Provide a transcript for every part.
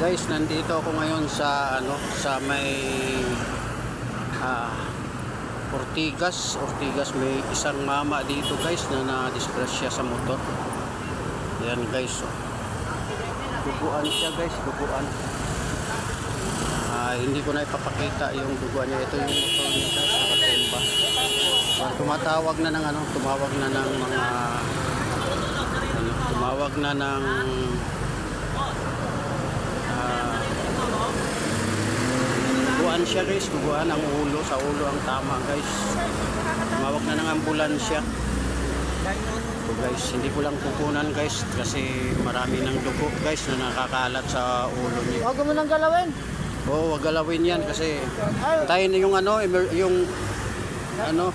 Guys, nandito ako ngayon sa sa may Ortigas. May isang mama dito guys na na-disgrasya sa motor. Yan guys. Duguan siya guys, duguan. Hindi ko na ipapakita yung duguan niya. Ito yung motor niya guys, nakatumba. Tumawag na ng duguan siya guys, duguan ang ulo, sa ulo ang tama guys. Tumawag na ng ambulansya. So guys, hindi ko lang kukunan guys kasi marami ng dugo guys na nakakalat sa ulo niya. Huwag mo nang galawin. Oo, wag galawin yan kasi tayo na yung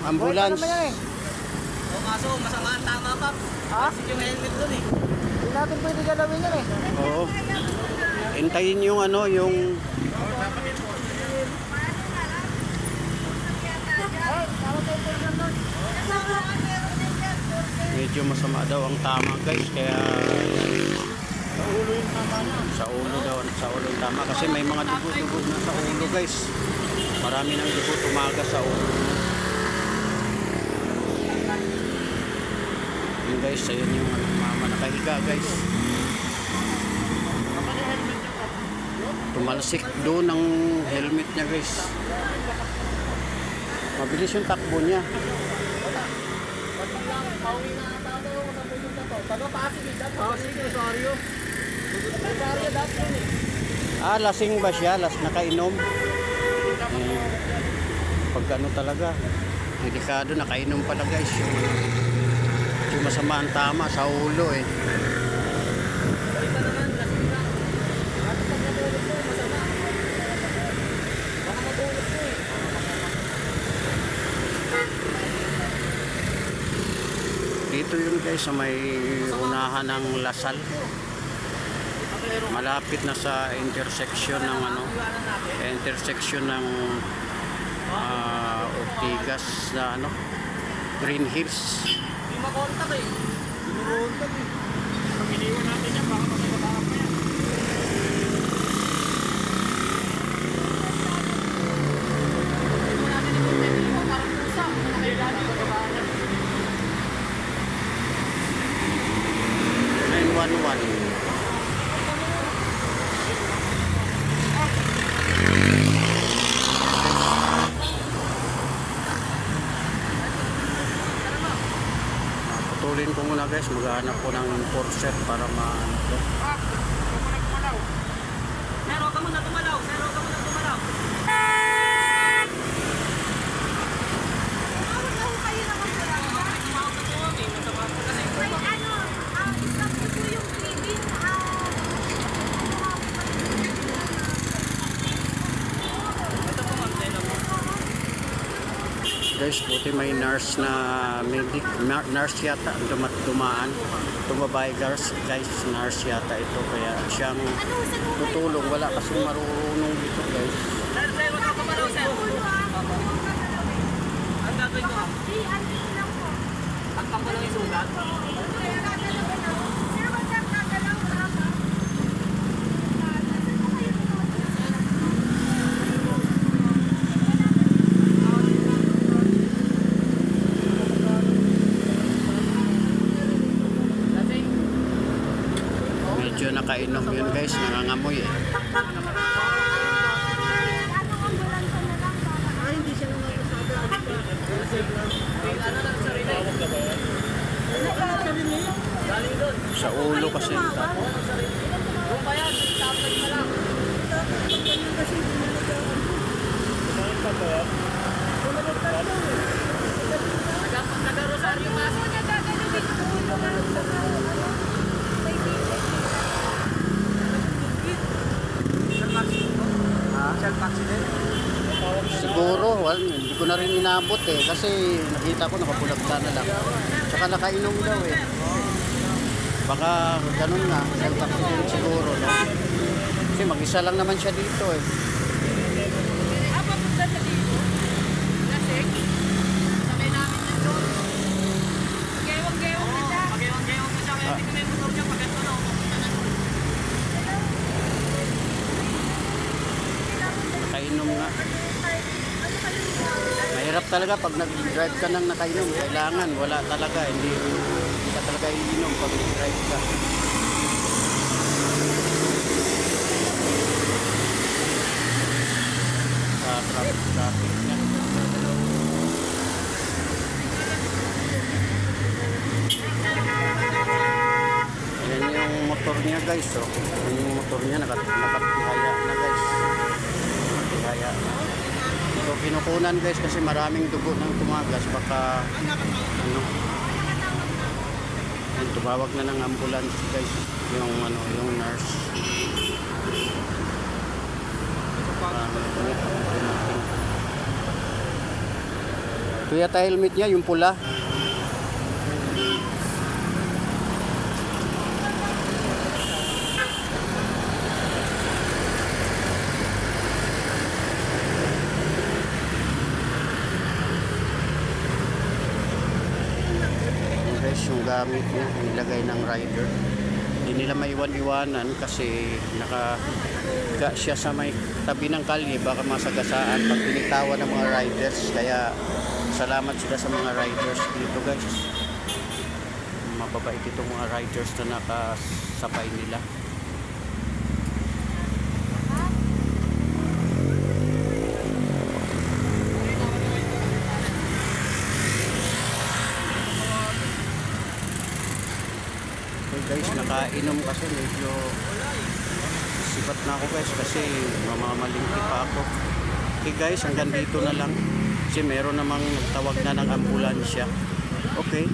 ambulance. O kaso, masama ang tama pa. Kasi yung helmet dun eh. Hindi natin pwede galawin yan eh. Oo. Hintayin yung medyo masama daw ang tama guys, kaya sa ulo yung tama na. Sa ulo yung tama kasi may mga dugo-dugo na sa ulo guys. Marami ng dugo tumaga sa ulo. Yun guys, ayun yung mama nakahiga guys. Tumalsik doon ang helmet niya guys. Mabilis yung takbo niya. Lasing ba siya? Nakainom? Pag ano talaga, delikado, nakainom pala guys. Yung masama ang tama sa ulo eh. Dito yun guys sa may unahan ng Lasal. Malapit na sa intersection ng Ortigas na Green Hills. Hindi makontak eh. Pag iniwan natin yan, baka magkakaroon pa yan. Iniwan natin yung content mo, parang pusa. Nakailan yung magkabaan yan. 911. Putulin ko muna guys, maghanap ko ng enforcer para maano to. Sero ka muna tumalaw. Guys, buti may nurse na nurse yata dumaan. Tumabay guys, nurse yata ito, kaya siyang tutulong. Wala kasi marunong dito guys. Sir, wag ka pumalaw, sir. Ang gagawin ko? Ang pangko lang yung sugat? Medyo nakainom yun guys, nangangamoy eh. Sa ulo kasi Taga-Rosario kasi. siguro, hindi ko na rin inabot eh kasi nakita ko nakapulagta na lang. Tsaka nakainom daw eh. Baka ganun nga, self-accident siguro, no? Kasi mag-isa lang naman siya dito eh. Papunta siya dito. Lasing. Sabay namin yan doon. Gewang-gewang na siya. Gewang-gewang na siya. Kaya hindi ko na yung motor niya. Pag ito na, pupunta na doon. nakainom nga. Mahirap talaga pag nag-drive ka nang nakainom. Kailangan, wala talaga. Hindi ka talaga iinom pag nag-drive ka. Sa traffic niya. Ayan yung motor niya guys. Oh. Ayan yung motor niya. Nakatihaya na guys. Nakatihaya na. So kinukunan guys kasi maraming dugo ng tumagas. Baka ano. Ayan, tumawag na ng ambulance guys. Yung nurse. Ito yata helmet niya, yung pula. Yung guys, yung gamit niya, nilagay ng rider. Hindi nila maiwan-iwanan kasi nakaga siya sa may tabi ng kalye, baka masagasaan pag binitawan ng mga riders. Kaya salamat sila sa mga riders dito guys. Mababait itong mga riders na nakasabay nila. Okay guys, nakainom kasi medyo sipat na ako guys kasi mamamalingki pa ako. Okay guys, hanggang dito na lang kasi meron namang tawag na ng ambulansya. Okay.